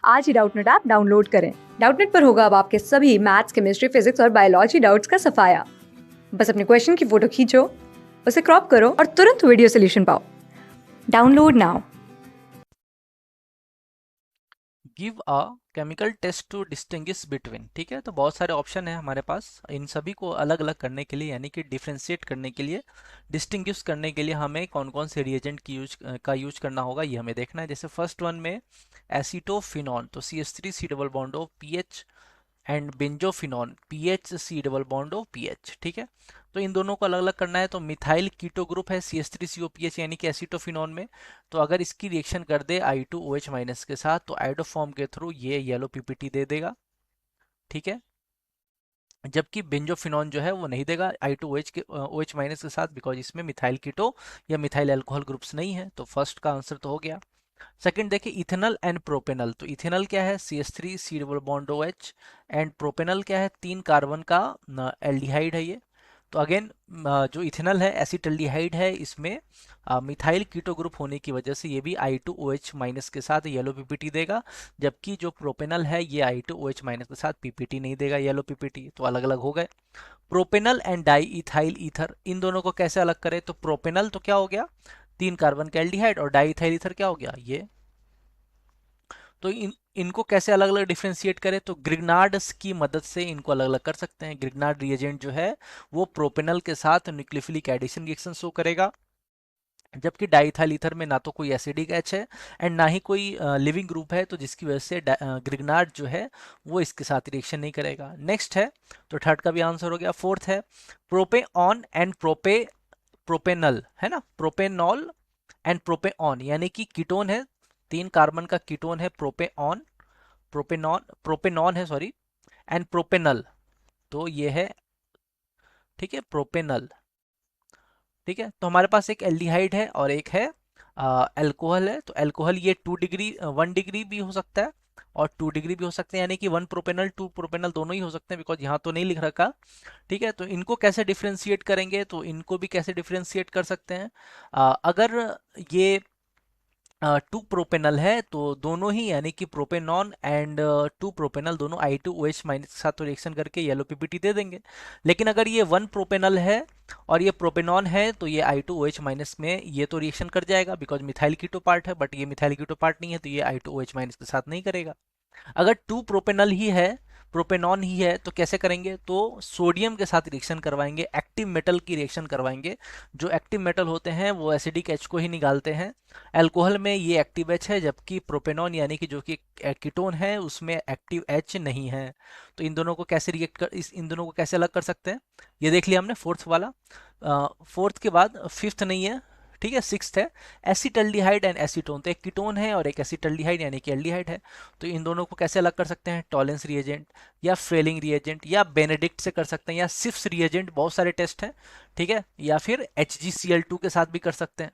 आज ही Doubtnut app download करें। Doubtnut पर होगा अब आपके सभी मैथ्स, केमिस्ट्री, फिजिक्स और बायोलॉजी डाउट्स का सफाया। बस अपने क्वेश्चन की फोटो खींचो, उसे क्रॉप करो और तुरंत वीडियो सोल्यूशन पाओ। Download now. Give a chemical test to distinguish between. ठीक है, तो बहुत सारे ऑप्शन है हमारे पास। इन सभी को अलग अलग करने के लिए, यानी कि डिफ्रेंशिएट करने के लिए, डिस्टिंग्विश करने के लिए हमें कौन कौन से रिएजेंट का यूज करना होगा, ये हमें देखना है। जैसे फर्स्ट वन में एसीटोफिनॉन, तो CH3 C double bond O PH, and benzophenone PHC double bond O PH. ठीक है, तो इन दोनों को अलग अलग करना है। तो मिथाइल कीटो ग्रुप है CH3COPH यानी कि एसीटोफिनॉन में, तो अगर इसकी रिएक्शन कर दे I2OH माइनस के साथ, तो आइडोफॉर्म के थ्रू ये येलो पीपीटी दे देगा। ठीक है, जबकि बेंजोफिनॉन जो है वो नहीं देगा I2OH माइनस के साथ, बिकॉज इसमें मिथाइल कीटो या मिथाइल अल्कोहल ग्रुप्स नहीं है। तो फर्स्ट का आंसर तो हो गया। सेकंड देखिए, इथेनॉल एंड प्रोपेनॉल। तो इथेनॉल क्या है CH3 C double bond OH, and propanol क्या है 3 कार्बन का एल्डिहाइड है ये। तो अगेन जो इथेनॉल है एसिटल्डिहाइड है, इसमें मिथाइल कीटो ग्रुप होने की वजह से ये भी I2OH माइनस के साथ येलो पीपीटी देगा, जबकि जो प्रोपेनॉल है ये I2OH माइनस के साथ पीपीटी नहीं देगा, येलो पीपीटी। तो अलग अलग हो गए। Propanol and diethyl ether, इन दोनों को कैसे अलग करें? तो प्रोपेनॉल तो क्या हो गया 3 कार्बन का एल्डिहाइड, और डाई इथाइल ईथर क्या हो गया ये। तो इनको कैसे अलग अलग डिफ्रेंशिएट करें? तो ग्रिग्नार्ड्स की मदद से इनको अलग अलग कर सकते हैं। ग्रिग्नार्ड रिएजेंट जो है वो प्रोपेनॉल के साथ न्यूक्लियोफिलिक एडिशन रिएक्शन शो करेगा, जबकि डाइथाइल ईथर में ना तो कोई एसिडिक एच है एंड ना ही कोई लिविंग ग्रुप है, तो जिसकी वजह से ग्रिग्नार्ड जो है वो इसके साथ रिएक्शन नहीं करेगा। नेक्स्ट है, तो थर्ड का भी आंसर हो गया। फोर्थ है प्रोपेऑन एंड प्रोपेनल, है ना, प्रोपेनॉल एंड प्रोपेऑन, यानी कि कीटोन है, 3 कार्बन का कीटोन है प्रोपेऑन, प्रोपेनॉन है सॉरी, एंड प्रोपेनल। तो ये है, ठीक है, प्रोपेनल। ठीक है, तो हमारे पास एक एल्डिहाइड है और एक है अल्कोहल है। तो अल्कोहल ये 2 डिग्री 1 डिग्री भी हो सकता है और 2 डिग्री भी हो सकते हैं, यानी कि 1 प्रोपेनल 2 प्रोपेनल दोनों ही हो सकते हैं, बिकॉज यहाँ तो नहीं लिख रखा। ठीक है, तो इनको कैसे डिफ्रेंशिएट करेंगे? तो इनको भी कैसे डिफ्रेंशिएट कर सकते हैं? अगर ये 2 प्रोपेनल है तो दोनों ही, यानी कि प्रोपेनॉन एंड 2 प्रोपेनल दोनों I2OH माइनस के साथ तो रिएक्शन करके येलो पीपीटी दे देंगे। लेकिन अगर ये 1 प्रोपेनल है और ये प्रोपेनॉन है, तो ये I2OH माइनस में ये तो रिएक्शन कर जाएगा, बिकॉज मिथाइल कीटो पार्ट है, बट ये मिथाइल कीटो पार्ट नहीं है, तो ये I2OH माइनस के साथ नहीं करेगा। अगर 2 प्रोपेनल ही है, प्रोपेनॉन ही है, तो कैसे करेंगे? तो सोडियम के साथ रिएक्शन करवाएंगे, एक्टिव मेटल की रिएक्शन करवाएंगे। जो एक्टिव मेटल होते हैं वो एसिडिक एच को ही निकालते हैं। अल्कोहल में ये एक्टिव एच है, जबकि प्रोपेनॉन यानी कि जो कि कीटोन है उसमें एक्टिव एच नहीं है। तो इन दोनों को कैसे इन दोनों को कैसे अलग कर सकते हैं, ये देख लिया हमने फोर्थ वाला। फोर्थ के बाद फिफ्थ नहीं है, ठीक है, सिक्स्थ है एसिटल्डिहाइड एंड एसीटोन। तो एक कीटोन है और एक एसिटल्डिहाइड यानी कि एल्डिहाइड है। तो इन दोनों को कैसे अलग कर सकते हैं? टॉलेंस रिएजेंट या फेलिंग रिएजेंट या बेनेडिक्ट से कर सकते हैं, या सिफ्स रिएजेंट, बहुत सारे टेस्ट हैं। ठीक है, या फिर HgCl2 के साथ भी कर सकते हैं।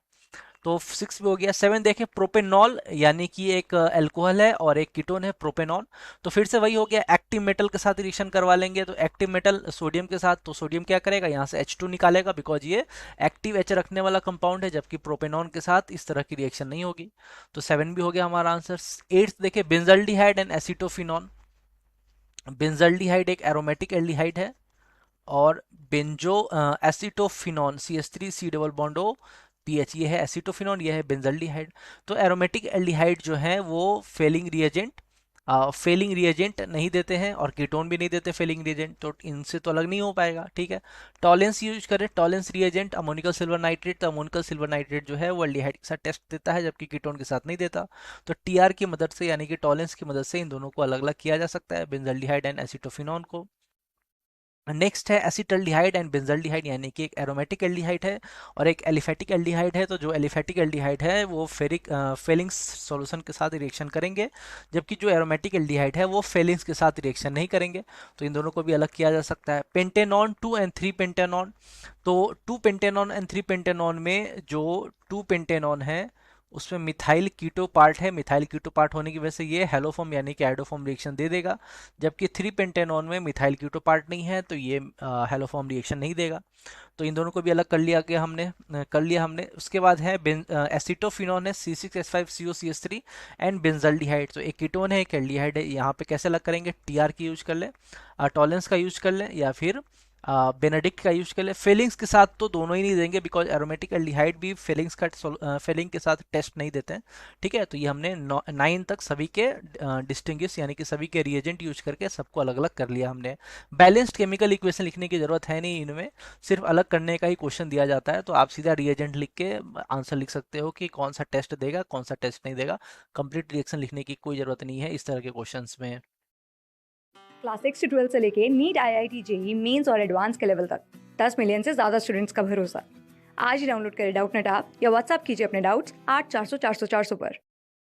तो 6 भी हो गया। 7 देखें, प्रोपेनॉल यानी कि एक अल्कोहल है और एक कीटोन है प्रोपेनॉल। तो फिर से वही हो गया, एक्टिव मेटल के साथ रिएक्शन करवा लेंगे। तो एक्टिव मेटल सोडियम के साथ, तो सोडियम क्या करेगा, यहाँ से H2 निकालेगा, बिकॉज ये एक्टिव H रखने वाला कंपाउंड है, जबकि प्रोपेनॉन के साथ इस तरह की रिएक्शन नहीं होगी। तो 7 भी हो गया हमारा आंसर। 8 देखिए, बेंजल्डिहाइड एंड एसीटोफिनॉन। बेंजल्डिहाइड एक एरोमेटिक एल्डिहाइड है, और benzo acetophenone CH3 C double bond O PH, ये है एसिटोफिनॉन, ये है बेंजल्डिहाइड। तो एरोमेटिक एल्डिहाइड जो है वो फेलिंग रिएजेंट नहीं देते हैं और कीटोन भी नहीं देते फेलिंग रिएजेंट, तो इनसे तो अलग नहीं हो पाएगा। ठीक है, टॉलेंस यूज करें, Tollens reagent ammoniacal silver nitrate. तो अमोनिकल सिल्वर नाइट्रेट जो है वो एल्डिहाइड के साथ टेस्ट देता है, जबकि कीटोन के साथ नहीं देता। तो टीआर की मदद से, यानी कि टॉलेंस की मदद से इन दोनों को अलग अलग किया जा सकता है, बेंजल्डिहाइड एंड एसिटोफिनॉन को। नेक्स्ट है एसिटल्डिहाइड एंड बेंजल्डिहाइड, यानी कि एक एरोमेटिक एल्डिहाइड है और एक एलिफेटिक एल्डिहाइड है। तो जो एलिफेटिक एल्डिहाइड है वो फेलिंग्स सॉल्यूशन के साथ रिएक्शन करेंगे, जबकि जो एरोमेटिक एल्डिहाइड है वो फेलिंग्स के साथ रिएक्शन नहीं करेंगे। तो इन दोनों को भी अलग किया जा सकता है। पेंटेनॉन 2 और 3 पेंटेनॉन। तो 2 पेंटेनॉन एंड 3 पेंटेनॉन में जो 2 पेंटेनॉन है उसमें मिथाइल कीटो पार्ट है, मिथाइल कीटो पार्ट होने की वजह से ये हेलोफॉर्म यानी कि आइडोफॉर्म रिएक्शन दे देगा, जबकि 3 पेंटेनॉन में मिथाइल कीटो पार्ट नहीं है तो ये हेलोफॉर्म रिएक्शन नहीं देगा। तो इन दोनों को भी अलग कर लिया कि हमने उसके बाद है एसिटोफिनॉन है C6H5COCH3 एंड बेंजल्डिहाइड। तो एक कीटोन है एक एल्डिहाइड है, यहाँ पे कैसे अलग करेंगे, टीआर की यूज कर लें, टॉलेंस का यूज कर लें या फिर बेनेडिक्ट का यूज कर ले। फेलिंग्स के साथ तो दोनों ही नहीं देंगे बिकॉज एरोमेटिक एल्डिहाइड भी फेलिंग्स का फेलिंग के साथ टेस्ट नहीं देते हैं। ठीक है, तो ये हमने 9 तक सभी के डिस्टिंग्विश यानी कि सभी के रिएजेंट यूज करके सबको अलग अलग कर लिया हमने। बैलेंस्ड केमिकल इक्वेशन लिखने की जरूरत है नहीं, इनमें सिर्फ अलग करने का ही क्वेश्चन दिया जाता है, तो आप सीधा रिएजेंट लिख के आंसर लिख सकते हो कि कौन सा टेस्ट देगा कौन सा टेस्ट नहीं देगा। कंप्लीट रिएक्शन लिखने की कोई जरूरत नहीं है इस तरह के क्वेश्चन में। क्लास 6 से 12 से लेके नीट, IIT, जेई मेंस और एडवांस के लेवल तक 10 मिलियन से ज़्यादा स्टूडेंट्स का भरोसा। आज ही डाउनलोड करें डाउटनेट ऐप या व्हाट्सएप कीजिए अपने डाउट्स 8400 400 400 पर।